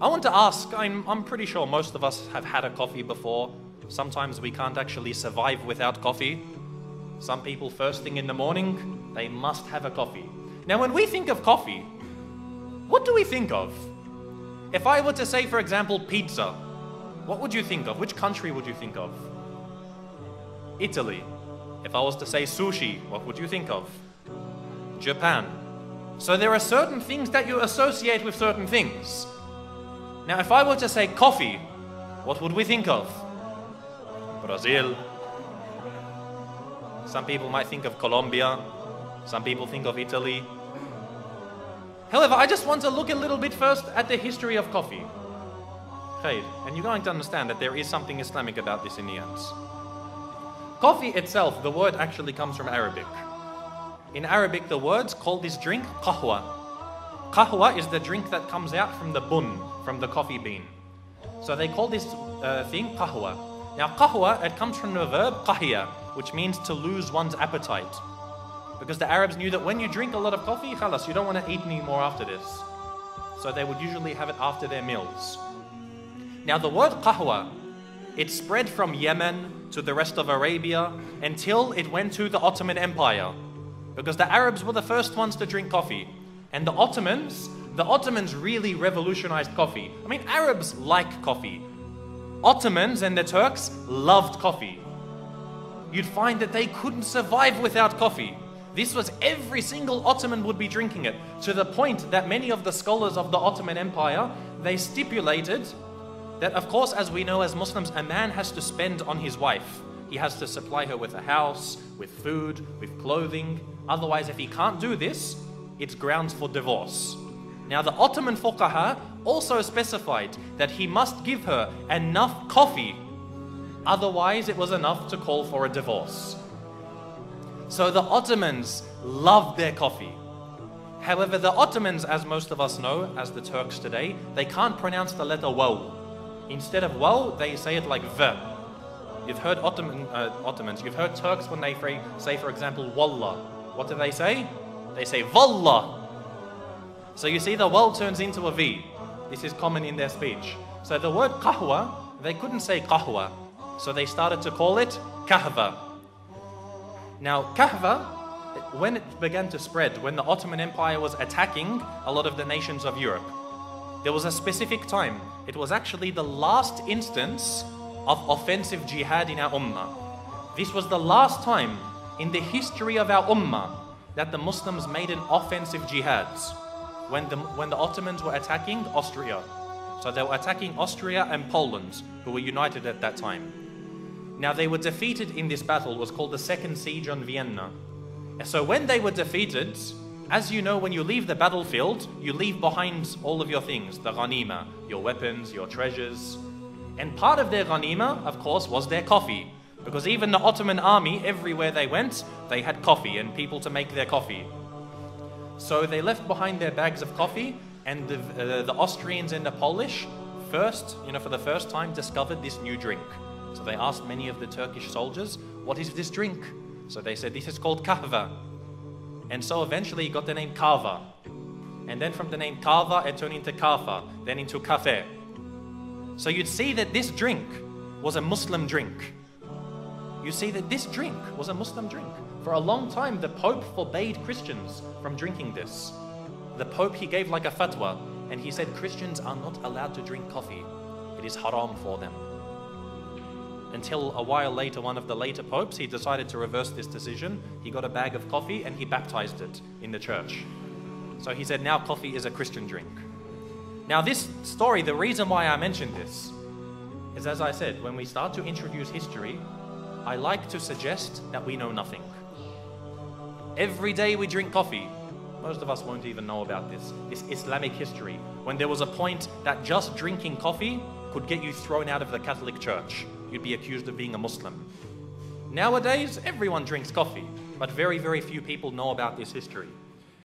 I want to ask, I'm pretty sure most of us have had a coffee before. Sometimes we can't actually survive without coffee. Some people first thing in the morning, they must have a coffee. Now when we think of coffee, what do we think of? If I were to say, for example, pizza, what would you think of? Which country would you think of? Italy. If I was to say sushi, what would you think of? Japan. So there are certain things that you associate with certain things. Now if I were to say coffee, what would we think of? Brazil. Some people might think of Colombia. Some people think of Italy. However, I just want to look a little bit first at the history of coffee. And you're going to understand that there is something Islamic about this in the end. Coffee itself, the word actually comes from Arabic. In Arabic, the words call this drink qahwa. Qahwa is the drink that comes out from the bun, from the coffee bean. So they call this thing qahwa. Now qahwa, it comes from the verb qahiya, which means to lose one's appetite. Because the Arabs knew that when you drink a lot of coffee, khalas, you don't want to eat any more after this. So they would usually have it after their meals. Now the word qahwa, it spread from Yemen to the rest of Arabia until it went to the Ottoman Empire. Because the Arabs were the first ones to drink coffee. And the Ottomans really revolutionized coffee. I mean, Arabs like coffee. Ottomans and the Turks loved coffee. You'd find that they couldn't survive without coffee. This was every single Ottoman would be drinking it, to the point that many of the scholars of the Ottoman Empire, they stipulated that, of course, as we know as Muslims, a man has to spend on his wife. He has to supply her with a house, with food, with clothing. Otherwise, if he can't do this, it's grounds for divorce. Now, the Ottoman fuqaha also specified that he must give her enough coffee. Otherwise, it was enough to call for a divorce. So the Ottomans loved their coffee. However, the Ottomans, as most of us know, as the Turks today, they can't pronounce the letter waw. Instead of waw, they say it like v. You've heard Ottomans, you've heard Turks when they say, for example, wallah. What do they say? They say wallah. So you see the waw turns into a v. This is common in their speech. So the word qahwa, they couldn't say qahwa. So they started to call it kahva. Now kahva, when it began to spread, when the Ottoman Empire was attacking a lot of the nations of Europe, there was a specific time. It was actually the last instance of offensive jihad in our ummah. This was the last time in the history of our ummah that the Muslims made an offensive jihad, when the Ottomans were attacking Austria. So they were attacking Austria and Poland, who were united at that time. Now they were defeated in this battle. It was called the Second Siege on Vienna. So when they were defeated, as you know, when you leave the battlefield, you leave behind all of your things, the ghanima, your weapons, your treasures. And part of their ghanima, of course, was their coffee. Because even the Ottoman army, everywhere they went, they had coffee and people to make their coffee. So they left behind their bags of coffee, and the Austrians and the Polish first, for the first time, discovered this new drink. So they asked many of the Turkish soldiers, what is this drink? So they said, this is called kahva. And so eventually it got the name kava. And then from the name kava, it turned into kafa, then into kafe. So you'd see that this drink was a Muslim drink. You see that this drink was a Muslim drink. For a long time, the Pope forbade Christians from drinking this. The Pope, he gave like a fatwa, and he said Christians are not allowed to drink coffee. It is haram for them. Until a while later, one of the later popes, he decided to reverse this decision. He got a bag of coffee and he baptized it in the church. So he said now coffee is a Christian drink. Now this story, the reason why I mentioned this is, as I said, when we start to introduce history, I like to suggest that we know nothing. Every day we drink coffee. Most of us won't even know about this Islamic history, when there was a point that just drinking coffee could get you thrown out of the Catholic Church. You'd be accused of being a Muslim. Nowadays, everyone drinks coffee, but very, very few people know about this history.